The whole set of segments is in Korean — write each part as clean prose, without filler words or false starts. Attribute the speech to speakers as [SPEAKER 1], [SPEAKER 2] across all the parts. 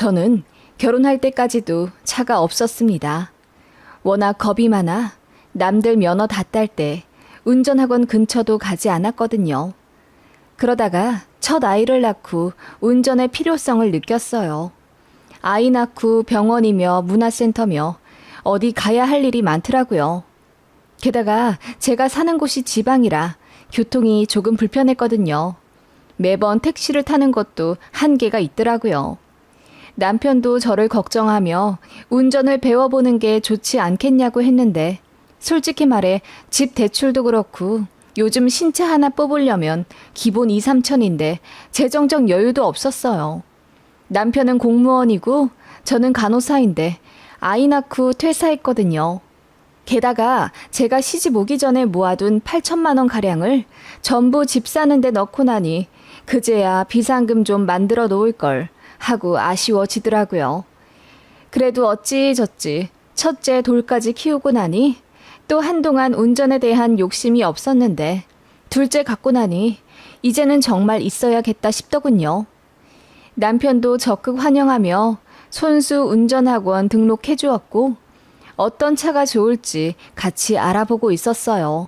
[SPEAKER 1] 저는 결혼할 때까지도 차가 없었습니다. 워낙 겁이 많아 남들 면허 다 딸 때 운전학원 근처도 가지 않았거든요. 그러다가 첫 아이를 낳고 운전의 필요성을 느꼈어요. 아이 낳고 병원이며 문화센터며 어디 가야 할 일이 많더라고요. 게다가 제가 사는 곳이 지방이라 교통이 조금 불편했거든요. 매번 택시를 타는 것도 한계가 있더라고요. 남편도 저를 걱정하며 운전을 배워보는 게 좋지 않겠냐고 했는데 솔직히 말해 집 대출도 그렇고 요즘 신차 하나 뽑으려면 기본 2, 3천인데 재정적 여유도 없었어요. 남편은 공무원이고 저는 간호사인데 아이 낳고 퇴사했거든요. 게다가 제가 시집 오기 전에 모아둔 8천만 원 가량을 전부 집 사는 데 넣고 나니 그제야 비상금 좀 만들어 놓을 걸 하고 아쉬워지더라고요. 그래도 어찌저찌 첫째 돌까지 키우고 나니 또 한동안 운전에 대한 욕심이 없었는데 둘째 갖고 나니 이제는 정말 있어야겠다 싶더군요. 남편도 적극 환영하며 손수 운전학원 등록해 주었고 어떤 차가 좋을지 같이 알아보고 있었어요.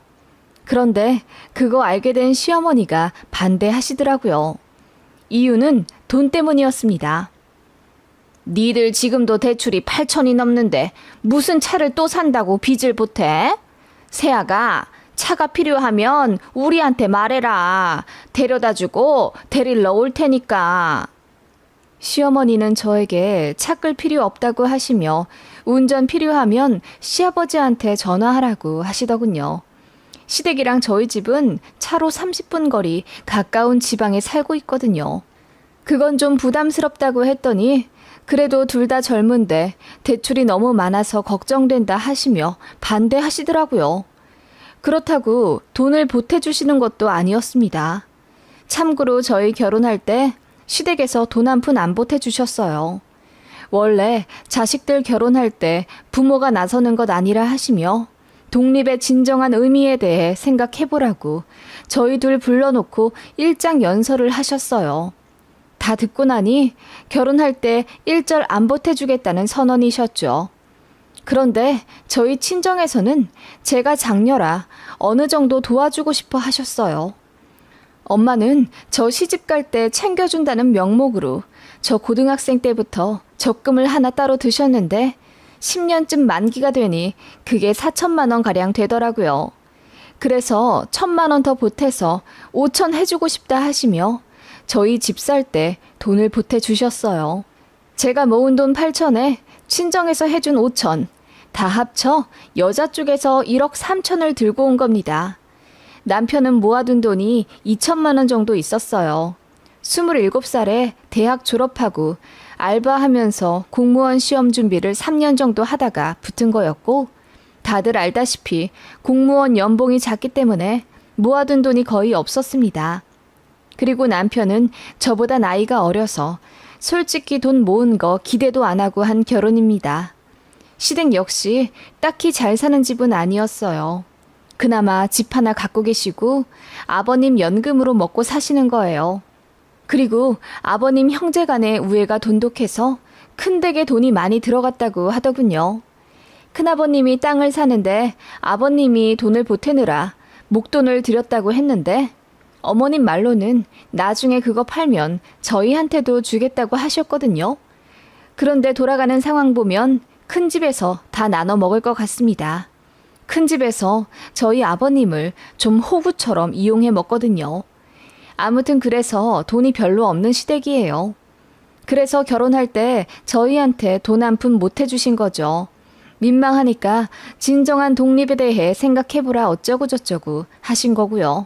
[SPEAKER 1] 그런데 그거 알게 된 시어머니가 반대하시더라고요. 이유는 돈 때문이었습니다. 니들 지금도 대출이 8천이 넘는데 무슨 차를 또 산다고 빚을 보태? 세아가 차가 필요하면 우리한테 말해라. 데려다주고 데리러 올 테니까. 시어머니는 저에게 차 끌 필요 없다고 하시며 운전 필요하면 시아버지한테 전화하라고 하시더군요. 시댁이랑 저희 집은 차로 30분 거리 가까운 지방에 살고 있거든요. 그건 좀 부담스럽다고 했더니 그래도 둘 다 젊은데 대출이 너무 많아서 걱정된다 하시며 반대하시더라고요. 그렇다고 돈을 보태주시는 것도 아니었습니다. 참고로 저희 결혼할 때 시댁에서 돈 한 푼 안 보태주셨어요. 원래 자식들 결혼할 때 부모가 나서는 것 아니라 하시며 독립의 진정한 의미에 대해 생각해보라고 저희 둘 불러놓고 일장연설을 하셨어요. 다 듣고 나니 결혼할 때 일절 안 보태주겠다는 선언이셨죠. 그런데 저희 친정에서는 제가 장녀라 어느 정도 도와주고 싶어 하셨어요. 엄마는 저 시집갈 때 챙겨준다는 명목으로 저 고등학생 때부터 적금을 하나 따로 드셨는데 10년쯤 만기가 되니 그게 4천만 원 가량 되더라고요. 그래서 1,000만 원 더 보태서 5천 해주고 싶다 하시며 저희 집 살 때 돈을 보태주셨어요. 제가 모은 돈 8천에 친정에서 해준 5천, 다 합쳐 여자 쪽에서 1억 3천을 들고 온 겁니다. 남편은 모아둔 돈이 2천만 원 정도 있었어요. 27살에 대학 졸업하고 알바하면서 공무원 시험 준비를 3년 정도 하다가 붙은 거였고 다들 알다시피 공무원 연봉이 작기 때문에 모아둔 돈이 거의 없었습니다. 그리고 남편은 저보다 나이가 어려서 솔직히 돈 모은 거 기대도 안 하고 한 결혼입니다. 시댁 역시 딱히 잘 사는 집은 아니었어요. 그나마 집 하나 갖고 계시고 아버님 연금으로 먹고 사시는 거예요. 그리고 아버님 형제간의 우애가 돈독해서 큰 댁에 돈이 많이 들어갔다고 하더군요. 큰아버님이 땅을 사는데 아버님이 돈을 보태느라 목돈을 드렸다고 했는데 어머님 말로는 나중에 그거 팔면 저희한테도 주겠다고 하셨거든요. 그런데 돌아가는 상황 보면 큰 집에서 다 나눠 먹을 것 같습니다. 큰 집에서 저희 아버님을 좀 호구처럼 이용해 먹거든요. 아무튼 그래서 돈이 별로 없는 시댁이에요. 그래서 결혼할 때 저희한테 돈 한 푼 못 해주신 거죠. 민망하니까 진정한 독립에 대해 생각해보라 어쩌고 저쩌고 하신 거고요.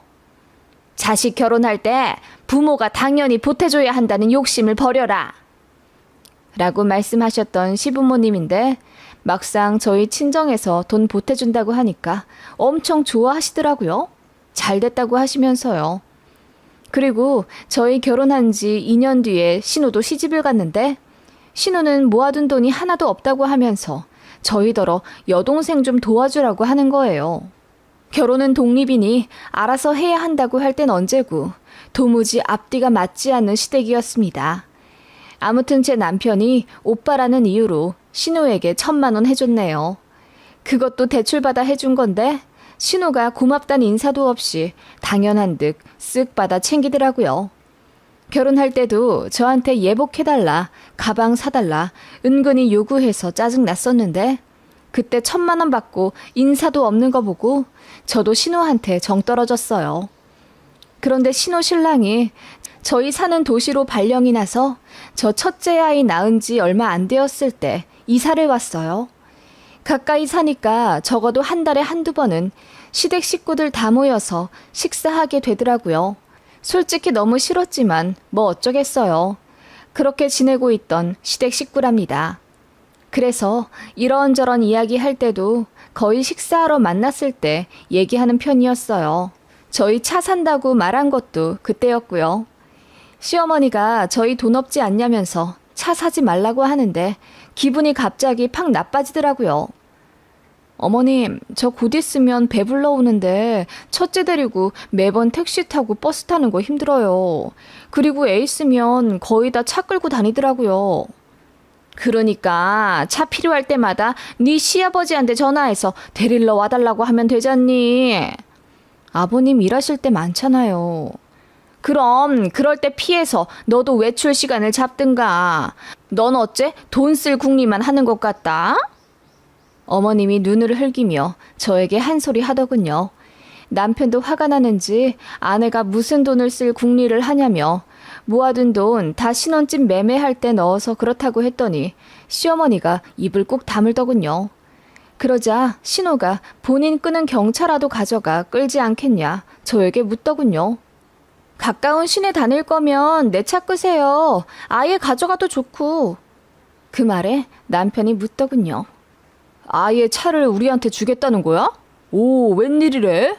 [SPEAKER 1] 자식 결혼할 때 부모가 당연히 보태줘야 한다는 욕심을 버려라. 라고 말씀하셨던 시부모님인데 막상 저희 친정에서 돈 보태준다고 하니까 엄청 좋아하시더라고요. 잘 됐다고 하시면서요. 그리고 저희 결혼한 지 2년 뒤에 신우도 시집을 갔는데 신우는 모아둔 돈이 하나도 없다고 하면서 저희더러 여동생 좀 도와주라고 하는 거예요. 결혼은 독립이니 알아서 해야 한다고 할 땐 언제고 도무지 앞뒤가 맞지 않는 시댁이었습니다. 아무튼 제 남편이 오빠라는 이유로 신우에게 1,000만 원 해줬네요. 그것도 대출받아 해준 건데 신우가 고맙단 인사도 없이 당연한 듯 쓱 받아 챙기더라고요. 결혼할 때도 저한테 예복해달라, 가방 사달라 은근히 요구해서 짜증났었는데 그때 1,000만 원 받고 인사도 없는 거 보고 저도 신우한테 정 떨어졌어요. 그런데 신우 신랑이 저희 사는 도시로 발령이 나서 저 첫째 아이 낳은 지 얼마 안 되었을 때 이사를 왔어요. 가까이 사니까 적어도 한 달에 한두 번은 시댁 식구들 다 모여서 식사하게 되더라고요. 솔직히 너무 싫었지만 뭐 어쩌겠어요. 그렇게 지내고 있던 시댁 식구랍니다. 그래서 이런저런 이야기할 때도 거의 식사하러 만났을 때 얘기하는 편이었어요. 저희 차 산다고 말한 것도 그때였고요. 시어머니가 저희 돈 없지 않냐면서 차 사지 말라고 하는데 기분이 갑자기 팍 나빠지더라고요. 어머님, 저 곧 있으면 배불러 오는데 첫째 데리고 매번 택시 타고 버스 타는 거 힘들어요. 그리고 애 있으면 거의 다 차 끌고 다니더라고요. 그러니까 차 필요할 때마다 네 시아버지한테 전화해서 데리러 와달라고 하면 되잖니. 아버님 일하실 때 많잖아요. 그럼 그럴 때 피해서 너도 외출 시간을 잡든가. 넌 어째 돈 쓸 궁리만 하는 것 같다? 어머님이 눈을 흘기며 저에게 한 소리 하더군요. 남편도 화가 나는지 아내가 무슨 돈을 쓸 궁리를 하냐며 모아둔 돈 다 신혼집 매매할 때 넣어서 그렇다고 했더니 시어머니가 입을 꼭 다물더군요. 그러자 신호가 본인 끄는 경차라도 가져가 끌지 않겠냐 저에게 묻더군요. 가까운 시내 다닐 거면 내 차 끄세요. 아예 가져가도 좋고. 그 말에 남편이 묻더군요. 아예 차를 우리한테 주겠다는 거야? 오, 웬일이래?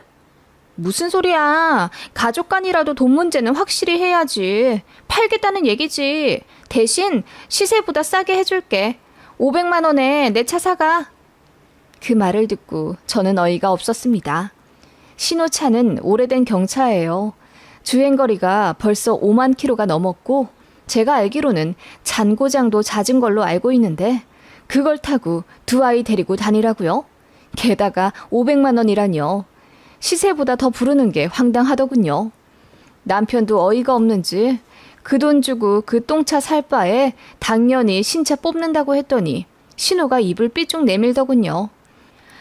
[SPEAKER 1] 무슨 소리야. 가족 간이라도 돈 문제는 확실히 해야지. 팔겠다는 얘기지. 대신 시세보다 싸게 해줄게. 500만 원에 내 차 사가. 그 말을 듣고 저는 어이가 없었습니다. 신호차는 오래된 경차예요. 주행거리가 벌써 5만 킬로가 넘었고 제가 알기로는 잔고장도 잦은 걸로 알고 있는데 그걸 타고 두 아이 데리고 다니라고요? 게다가 500만 원이라뇨. 시세보다 더 부르는 게 황당하더군요. 남편도 어이가 없는지 그 돈 주고 그 똥차 살 바에 당연히 신차 뽑는다고 했더니 신호가 입을 삐쭉 내밀더군요.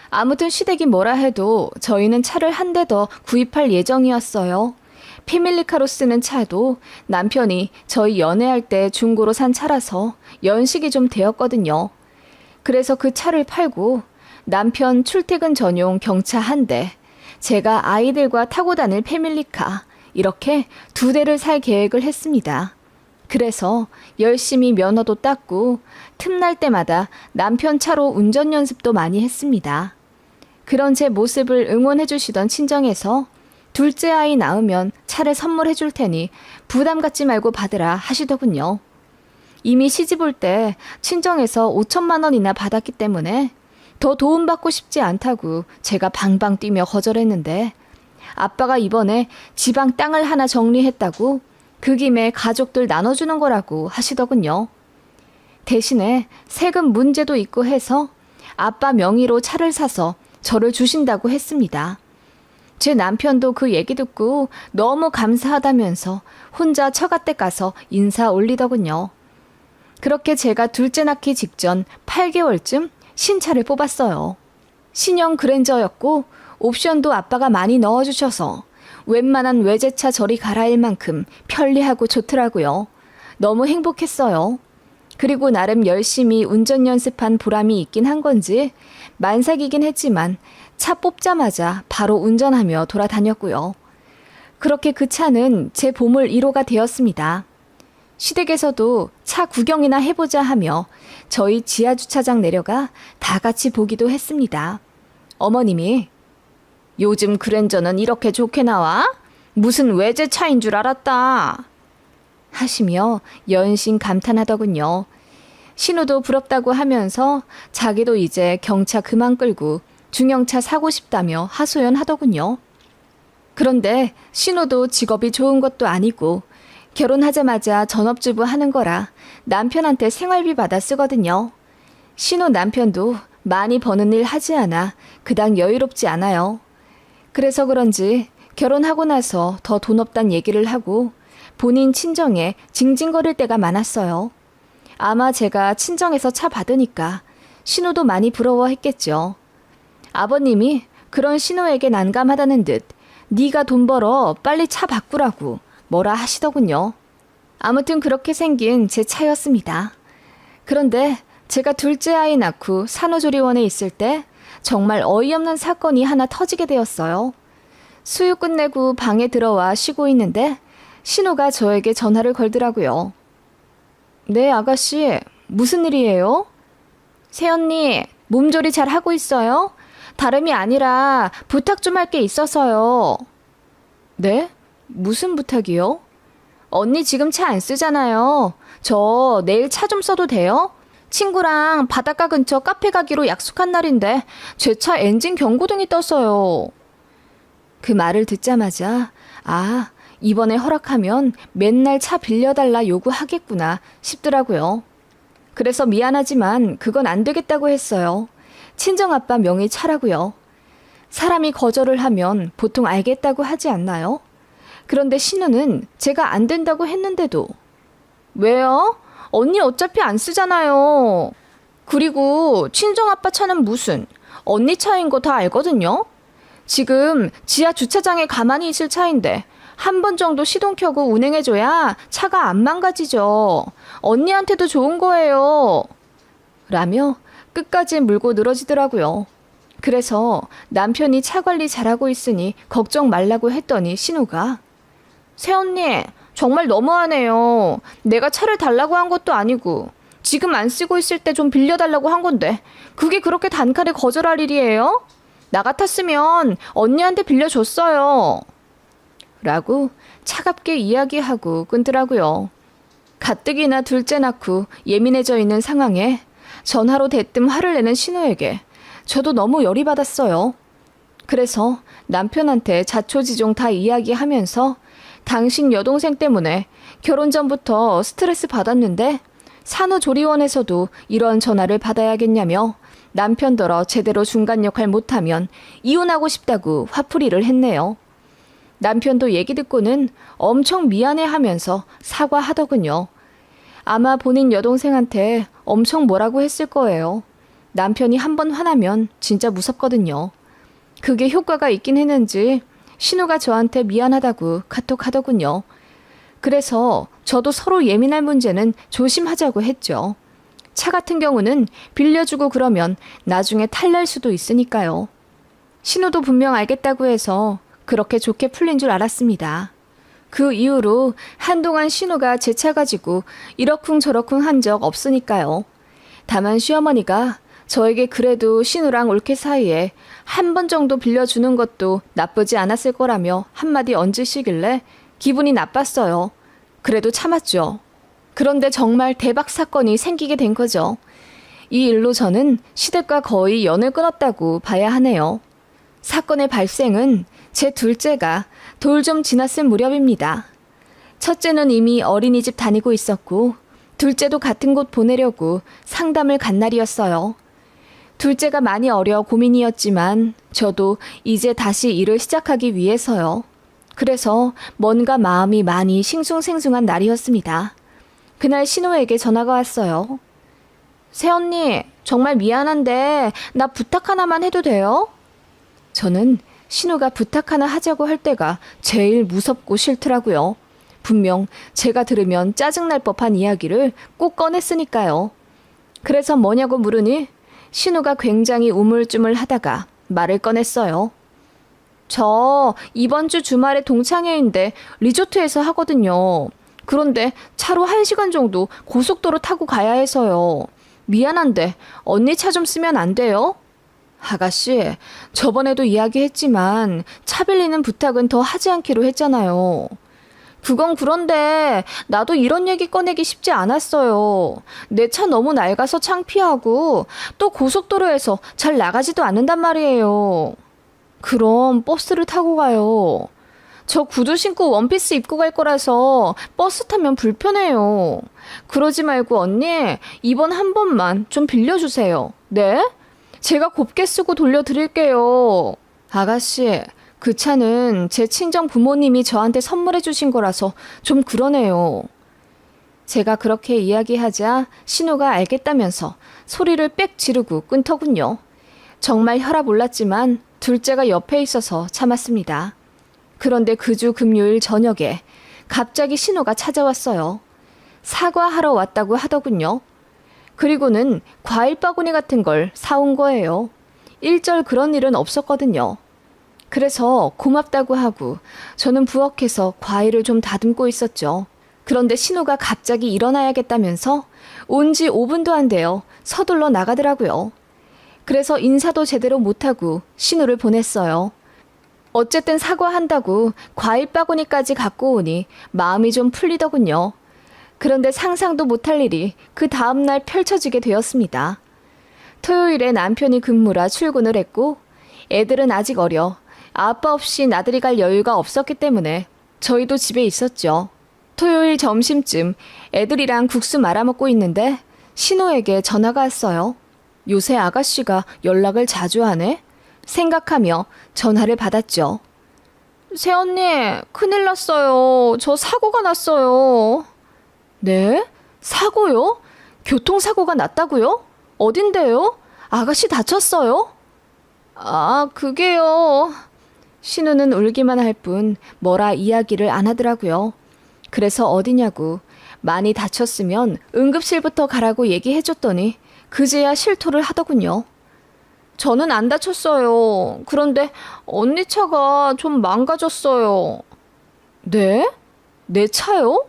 [SPEAKER 1] 아무튼 시댁이 뭐라 해도 저희는 차를 한 대 더 구입할 예정이었어요. 패밀리카로 쓰는 차도 남편이 저희 연애할 때 중고로 산 차라서 연식이 좀 되었거든요. 그래서 그 차를 팔고 남편 출퇴근 전용 경차 한 대, 제가 아이들과 타고 다닐 패밀리카, 이렇게 두 대를 살 계획을 했습니다. 그래서 열심히 면허도 땄고 틈날 때마다 남편 차로 운전 연습도 많이 했습니다. 그런 제 모습을 응원해 주시던 친정에서 둘째 아이 낳으면 차를 선물해 줄 테니 부담 갖지 말고 받으라 하시더군요. 이미 시집 올 때 친정에서 5천만 원이나 받았기 때문에 더 도움받고 싶지 않다고 제가 방방 뛰며 거절했는데 아빠가 이번에 지방 땅을 하나 정리했다고 그 김에 가족들 나눠주는 거라고 하시더군요. 대신에 세금 문제도 있고 해서 아빠 명의로 차를 사서 저를 주신다고 했습니다. 제 남편도 그 얘기 듣고 너무 감사하다면서 혼자 처갓댁 가서 인사 올리더군요. 그렇게 제가 둘째 낳기 직전 8개월쯤 신차를 뽑았어요. 신형 그랜저였고 옵션도 아빠가 많이 넣어주셔서 웬만한 외제차 저리 갈아일 만큼 편리하고 좋더라고요. 너무 행복했어요. 그리고 나름 열심히 운전 연습한 보람이 있긴 한 건지 만삭이긴 했지만 차 뽑자마자 바로 운전하며 돌아다녔고요. 그렇게 그 차는 제 보물 1호가 되었습니다. 시댁에서도 차 구경이나 해보자 하며 저희 지하주차장 내려가 다 같이 보기도 했습니다. 어머님이 요즘 그랜저는 이렇게 좋게 나와? 무슨 외제차인 줄 알았다. 하시며 연신 감탄하더군요. 신우도 부럽다고 하면서 자기도 이제 경차 그만 끌고 중형차 사고 싶다며 하소연하더군요. 그런데 신우도 직업이 좋은 것도 아니고 결혼하자마자 전업주부 하는 거라 남편한테 생활비 받아 쓰거든요. 신혼 남편도 많이 버는 일 하지 않아 그닥 여유롭지 않아요. 그래서 그런지 결혼하고 나서 더 돈 없단 얘기를 하고 본인 친정에 징징거릴 때가 많았어요. 아마 제가 친정에서 차 받으니까 신우도 많이 부러워했겠죠. 아버님이 그런 신우에게 난감하다는 듯 네가 돈 벌어 빨리 차 바꾸라고 뭐라 하시더군요. 아무튼 그렇게 생긴 제 차였습니다. 그런데 제가 둘째 아이 낳고 산후조리원에 있을 때 정말 어이없는 사건이 하나 터지게 되었어요. 수유 끝내고 방에 들어와 쉬고 있는데 신우가 저에게 전화를 걸더라고요. 네, 아가씨. 무슨 일이에요? 새언니, 몸조리 잘 하고 있어요? 다름이 아니라 부탁 좀 할 게 있어서요. 네? 무슨 부탁이요? 언니 지금 차 안 쓰잖아요. 저 내일 차 좀 써도 돼요? 친구랑 바닷가 근처 카페 가기로 약속한 날인데 제 차 엔진 경고등이 떴어요. 그 말을 듣자마자 이번에 허락하면 맨날 차 빌려달라 요구하겠구나 싶더라고요. 그래서 미안하지만 그건 안 되겠다고 했어요. 친정아빠 명의 차라고요. 사람이 거절을 하면 보통 알겠다고 하지 않나요? 그런데 신우는 제가 안 된다고 했는데도 왜요? 언니 어차피 안 쓰잖아요. 그리고 친정아빠 차는 무슨 언니 차인 거 다 알거든요. 지금 지하 주차장에 가만히 있을 차인데 한 번 정도 시동 켜고 운행해줘야 차가 안 망가지죠. 언니한테도 좋은 거예요. 라며 끝까지 물고 늘어지더라고요. 그래서 남편이 차 관리 잘하고 있으니 걱정 말라고 했더니 신우가 새언니 정말 너무하네요. 내가 차를 달라고 한 것도 아니고 지금 안 쓰고 있을 때 좀 빌려달라고 한 건데 그게 그렇게 단칼에 거절할 일이에요? 나 같았으면 언니한테 빌려줬어요. 라고 차갑게 이야기하고 끊더라고요. 가뜩이나 둘째 낳고 예민해져 있는 상황에 전화로 대뜸 화를 내는 신우에게 저도 너무 열이 받았어요. 그래서 남편한테 자초지종 다 이야기하면서 당신 여동생 때문에 결혼 전부터 스트레스 받았는데 산후조리원에서도 이런 전화를 받아야겠냐며 남편더러 제대로 중간 역할 못하면 이혼하고 싶다고 화풀이를 했네요. 남편도 얘기 듣고는 엄청 미안해하면서 사과하더군요. 아마 본인 여동생한테 엄청 뭐라고 했을 거예요. 남편이 한번 화나면 진짜 무섭거든요. 그게 효과가 있긴 했는지 신우가 저한테 미안하다고 카톡하더군요. 그래서 저도 서로 예민할 문제는 조심하자고 했죠. 차 같은 경우는 빌려주고 그러면 나중에 탈날 수도 있으니까요. 신우도 분명 알겠다고 해서 그렇게 좋게 풀린 줄 알았습니다. 그 이후로 한동안 신우가 제 차 가지고 이러쿵저러쿵 한 적 없으니까요. 다만 시어머니가 저에게 그래도 신우랑 올케 사이에 한 번 정도 빌려주는 것도 나쁘지 않았을 거라며 한마디 얹으시길래 기분이 나빴어요. 그래도 참았죠. 그런데 정말 대박 사건이 생기게 된 거죠. 이 일로 저는 시댁과 거의 연을 끊었다고 봐야 하네요. 사건의 발생은 제 둘째가 돌 좀 지났을 무렵입니다. 첫째는 이미 어린이집 다니고 있었고 둘째도 같은 곳 보내려고 상담을 간 날이었어요. 둘째가 많이 어려 고민이었지만 저도 이제 다시 일을 시작하기 위해서요. 그래서 뭔가 마음이 많이 싱숭생숭한 날이었습니다. 그날 신우에게 전화가 왔어요. 새언니, 정말 미안한데 나 부탁 하나만 해도 돼요? 저는 신우가 부탁 하나 하자고 할 때가 제일 무섭고 싫더라고요. 분명 제가 들으면 짜증날 법한 이야기를 꼭 꺼냈으니까요. 그래서 뭐냐고 물으니 신우가 굉장히 우물쭈물 하다가 말을 꺼냈어요. 저 이번 주 주말에 동창회인데 리조트에서 하거든요. 그런데 차로 1시간 정도 고속도로 타고 가야 해서요. 미안한데 언니 차 좀 쓰면 안 돼요? 아가씨, 저번에도 이야기했지만 차 빌리는 부탁은 더 하지 않기로 했잖아요. 그건 그런데 나도 이런 얘기 꺼내기 쉽지 않았어요. 내 차 너무 낡아서 창피하고 또 고속도로에서 잘 나가지도 않는단 말이에요. 그럼 버스를 타고 가요. 저 구두 신고 원피스 입고 갈 거라서 버스 타면 불편해요. 그러지 말고 언니, 이번 한 번만 좀 빌려주세요. 네? 제가 곱게 쓰고 돌려드릴게요. 아가씨, 그 차는 제 친정 부모님이 저한테 선물해 주신 거라서 좀 그러네요. 제가 그렇게 이야기하자 신우가 알겠다면서 소리를 빽 지르고 끊더군요. 정말 혈압 올랐지만 둘째가 옆에 있어서 참았습니다. 그런데 그 주 금요일 저녁에 갑자기 신우가 찾아왔어요. 사과하러 왔다고 하더군요. 그리고는 과일 바구니 같은 걸 사온 거예요. 일절 그런 일은 없었거든요. 그래서 고맙다고 하고 저는 부엌에서 과일을 좀 다듬고 있었죠. 그런데 신우가 갑자기 일어나야겠다면서 온 지 5분도 안 돼요. 서둘러 나가더라고요. 그래서 인사도 제대로 못하고 신우를 보냈어요. 어쨌든 사과한다고 과일 바구니까지 갖고 오니 마음이 좀 풀리더군요. 그런데 상상도 못할 일이 그 다음날 펼쳐지게 되었습니다. 토요일에 남편이 근무라 출근을 했고 애들은 아직 어려 아빠 없이 나들이 갈 여유가 없었기 때문에 저희도 집에 있었죠. 토요일 점심쯤 애들이랑 국수 말아먹고 있는데 신우에게 전화가 왔어요. 요새 아가씨가 연락을 자주 하네? 생각하며 전화를 받았죠. 새언니, 큰일 났어요. 저 사고가 났어요. 네? 사고요? 교통사고가 났다고요? 어딘데요? 아가씨 다쳤어요? 아, 그게요. 신우는 울기만 할 뿐 뭐라 이야기를 안 하더라고요. 그래서 어디냐고 많이 다쳤으면 응급실부터 가라고 얘기해줬더니 그제야 실토를 하더군요. 저는 안 다쳤어요. 그런데 언니 차가 좀 망가졌어요. 네? 내 차요?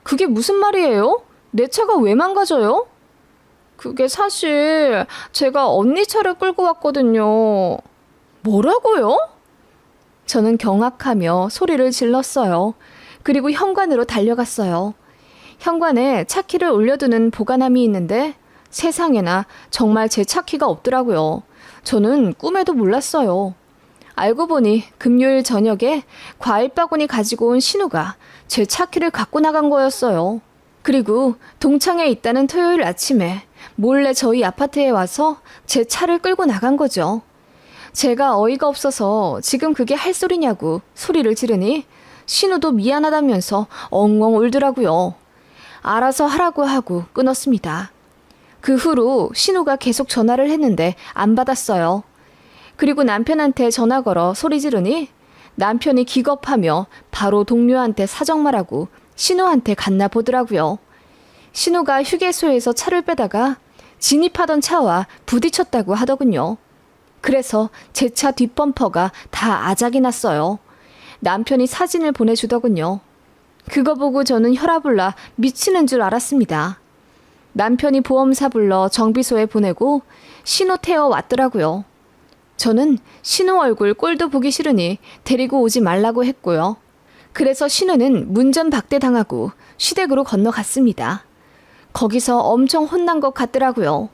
[SPEAKER 1] 그게 무슨 말이에요? 내 차가 왜 망가져요? 그게 사실 제가 언니 차를 끌고 왔거든요. 뭐라고요? 저는 경악하며 소리를 질렀어요. 그리고 현관으로 달려갔어요. 현관에 차키를 올려두는 보관함이 있는데 세상에나 정말 제 차키가 없더라고요. 저는 꿈에도 몰랐어요. 알고 보니 금요일 저녁에 과일 바구니 가지고 온 신우가 제 차키를 갖고 나간 거였어요. 그리고 동창에 있다는 토요일 아침에 몰래 저희 아파트에 와서 제 차를 끌고 나간 거죠. 제가 어이가 없어서 지금 그게 할 소리냐고 소리를 지르니 신우도 미안하다면서 엉엉 울더라고요. 알아서 하라고 하고 끊었습니다. 그 후로 신우가 계속 전화를 했는데 안 받았어요. 그리고 남편한테 전화 걸어 소리 지르니 남편이 기겁하며 바로 동료한테 사정 말하고 신우한테 갔나 보더라고요. 신우가 휴게소에서 차를 빼다가 진입하던 차와 부딪혔다고 하더군요. 그래서 제 차 뒷범퍼가 다 아작이 났어요. 남편이 사진을 보내주더군요. 그거 보고 저는 혈압 올라 미치는 줄 알았습니다. 남편이 보험사 불러 정비소에 보내고 신우 태워 왔더라고요. 저는 신우 얼굴 꼴도 보기 싫으니 데리고 오지 말라고 했고요. 그래서 신우는 문전박대당하고 시댁으로 건너갔습니다. 거기서 엄청 혼난 것 같더라고요.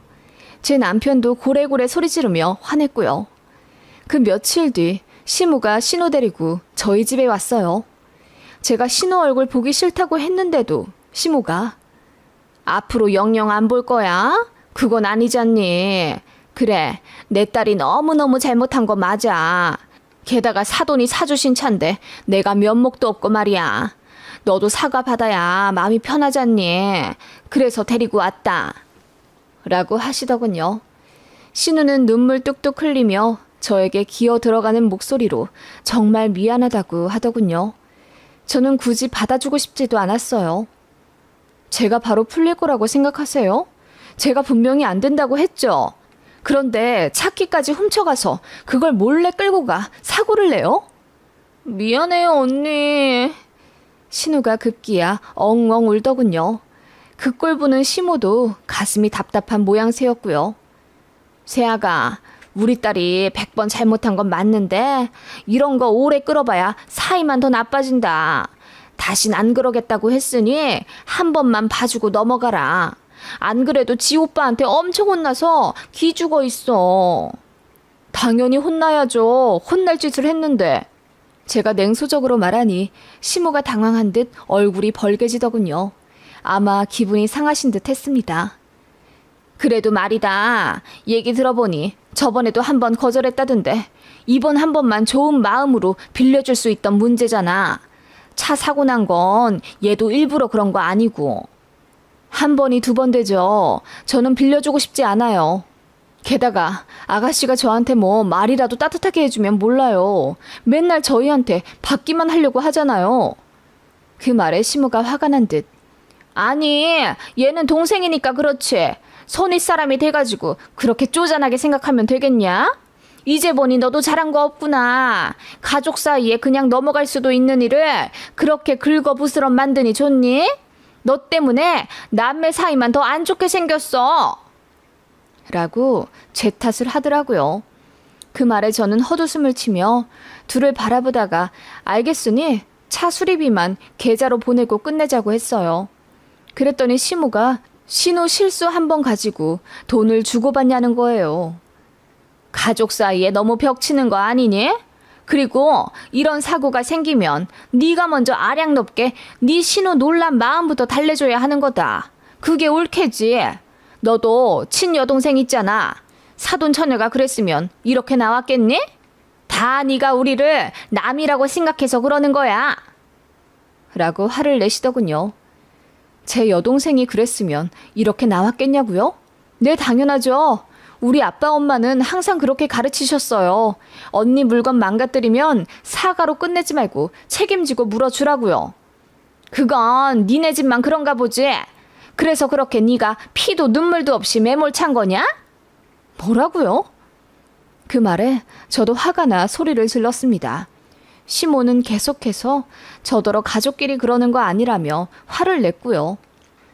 [SPEAKER 1] 제 남편도 고래고래 소리 지르며 화냈고요. 그 며칠 뒤 시무가 신우 데리고 저희 집에 왔어요. 제가 신우 얼굴 보기 싫다고 했는데도 시무가 앞으로 영영 안 볼 거야? 그건 아니잖니. 그래, 내 딸이 너무너무 잘못한 거 맞아. 게다가 사돈이 사주신 차인데 내가 면목도 없고 말이야. 너도 사과 받아야 마음이 편하잖니. 그래서 데리고 왔다. 라고 하시더군요. 신우는 눈물 뚝뚝 흘리며 저에게 기어 들어가는 목소리로 정말 미안하다고 하더군요. 저는 굳이 받아주고 싶지도 않았어요. 제가 바로 풀릴 거라고 생각하세요? 제가 분명히 안 된다고 했죠. 그런데 차키까지 훔쳐가서 그걸 몰래 끌고 가 사고를 내요? 미안해요, 언니. 신우가 급기야 엉엉 울더군요. 그 꼴 보는 시모도 가슴이 답답한 모양새였고요. 세아가, 우리 딸이 100번 잘못한 건 맞는데 이런 거 오래 끌어봐야 사이만 더 나빠진다. 다신 안 그러겠다고 했으니 한 번만 봐주고 넘어가라. 안 그래도 지 오빠한테 엄청 혼나서 기죽어 있어. 당연히 혼나야죠. 혼날 짓을 했는데. 제가 냉소적으로 말하니 시모가 당황한 듯 얼굴이 벌개지더군요. 아마 기분이 상하신 듯 했습니다. 그래도 말이다. 얘기 들어보니 저번에도 한 번 거절했다던데 이번 한 번만 좋은 마음으로 빌려줄 수 있던 문제잖아. 차 사고 난 건 얘도 일부러 그런 거 아니고. 한 번이 두 번 되죠. 저는 빌려주고 싶지 않아요. 게다가 아가씨가 저한테 뭐 말이라도 따뜻하게 해주면 몰라요. 맨날 저희한테 받기만 하려고 하잖아요. 그 말에 시모가 화가 난 듯. 아니, 얘는 동생이니까 그렇지. 선윗 사람이 돼가지고 그렇게 쪼잔하게 생각하면 되겠냐? 이제 보니 너도 잘한 거 없구나. 가족 사이에 그냥 넘어갈 수도 있는 일을 그렇게 긁어부스럼 만드니 좋니? 너 때문에 남매 사이만 더 안 좋게 생겼어. 라고 제 탓을 하더라고요. 그 말에 저는 헛웃음을 치며 둘을 바라보다가 알겠으니 차 수리비만 계좌로 보내고 끝내자고 했어요. 그랬더니 시모가 신호 실수 한 번 가지고 돈을 주고받냐는 거예요. 가족 사이에 너무 벽치는 거 아니니? 그리고 이런 사고가 생기면 네가 먼저 아량 높게 네 신호 놀란 마음부터 달래줘야 하는 거다. 그게 옳겠지. 너도 친여동생 있잖아. 사돈 처녀가 그랬으면 이렇게 나왔겠니? 다 네가 우리를 남이라고 생각해서 그러는 거야. 라고 화를 내시더군요. 제 여동생이 그랬으면 이렇게 나왔겠냐고요? 네, 당연하죠. 우리 아빠 엄마는 항상 그렇게 가르치셨어요. 언니 물건 망가뜨리면 사과로 끝내지 말고 책임지고 물어주라고요. 그건 니네 집만 그런가 보지. 그래서 그렇게 네가 피도 눈물도 없이 매몰찬 거냐? 뭐라고요? 그 말에 저도 화가 나 소리를 질렀습니다. 시모는 계속해서 저더러 가족끼리 그러는 거 아니라며 화를 냈고요.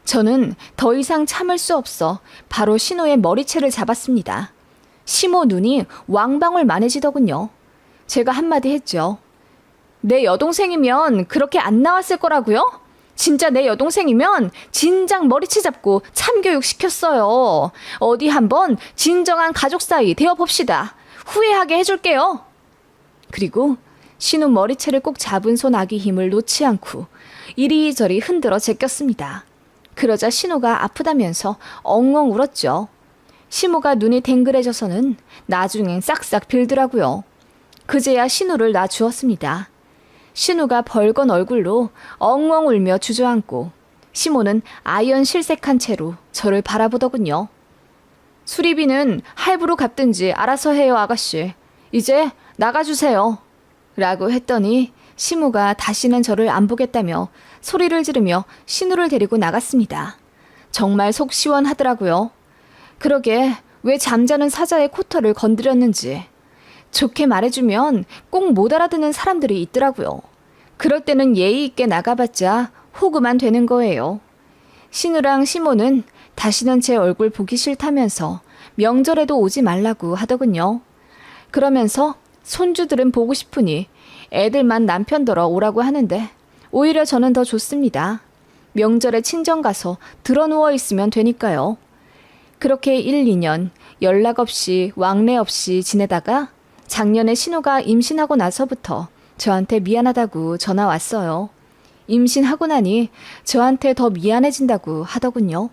[SPEAKER 1] 저는 더 이상 참을 수 없어 바로 신호의 머리채를 잡았습니다. 시모 눈이 왕방울만해지더군요. 제가 한마디 했죠. 내 여동생이면 그렇게 안 나왔을 거라고요? 진짜 내 여동생이면 진작 머리채 잡고 참교육 시켰어요. 어디 한번 진정한 가족 사이 되어봅시다. 후회하게 해줄게요. 그리고 신우 머리채를 꼭 잡은 손 아기 힘을 놓지 않고 이리저리 흔들어 제꼈습니다. 그러자 신우가 아프다면서 엉엉 울었죠. 시모가 눈이 댕그레져서는 나중엔 싹싹 빌더라고요. 그제야 신우를 놔주었습니다. 신우가 벌건 얼굴로 엉엉 울며 주저앉고 시모는 아연 실색한 채로 저를 바라보더군요. 수리비는 할부로 갚든지 알아서 해요, 아가씨. 이제 나가주세요. 라고 했더니 시모가 다시는 저를 안 보겠다며 소리를 지르며 신우를 데리고 나갔습니다. 정말 속 시원하더라고요. 그러게 왜 잠자는 사자의 코털을 건드렸는지. 좋게 말해주면 꼭 못 알아듣는 사람들이 있더라고요. 그럴 때는 예의 있게 나가봤자 호구만 되는 거예요. 신우랑 시모는 다시는 제 얼굴 보기 싫다면서 명절에도 오지 말라고 하더군요. 그러면서 손주들은 보고 싶으니 애들만 남편더러 오라고 하는데 오히려 저는 더 좋습니다. 명절에 친정 가서 드러누워 있으면 되니까요. 그렇게 1, 2년 연락 없이 왕래 없이 지내다가 작년에 신우가 임신하고 나서부터 저한테 미안하다고 전화 왔어요. 임신하고 나니 저한테 더 미안해진다고 하더군요.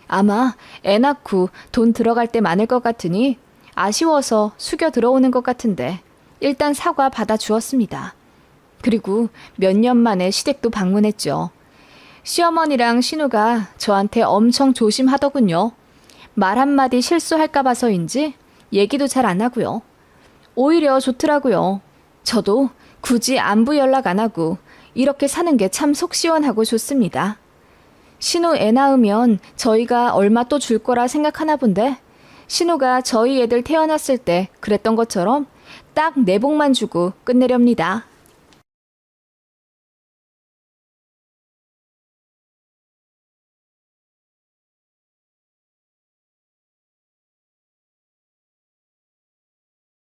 [SPEAKER 1] 아마 애 낳고 돈 들어갈 때 많을 것 같으니 아쉬워서 숙여 들어오는 것 같은데 일단 사과 받아주었습니다. 그리고 몇 년 만에 시댁도 방문했죠. 시어머니랑 신우가 저한테 엄청 조심하더군요. 말 한마디 실수할까 봐서인지 얘기도 잘 안 하고요. 오히려 좋더라고요. 저도 굳이 안부 연락 안 하고 이렇게 사는 게 참 속 시원하고 좋습니다. 신우 애 낳으면 저희가 얼마 또 줄 거라 생각하나 본데 신우가 저희 애들 태어났을 때 그랬던 것처럼 딱 내복만 주고 끝내렵니다.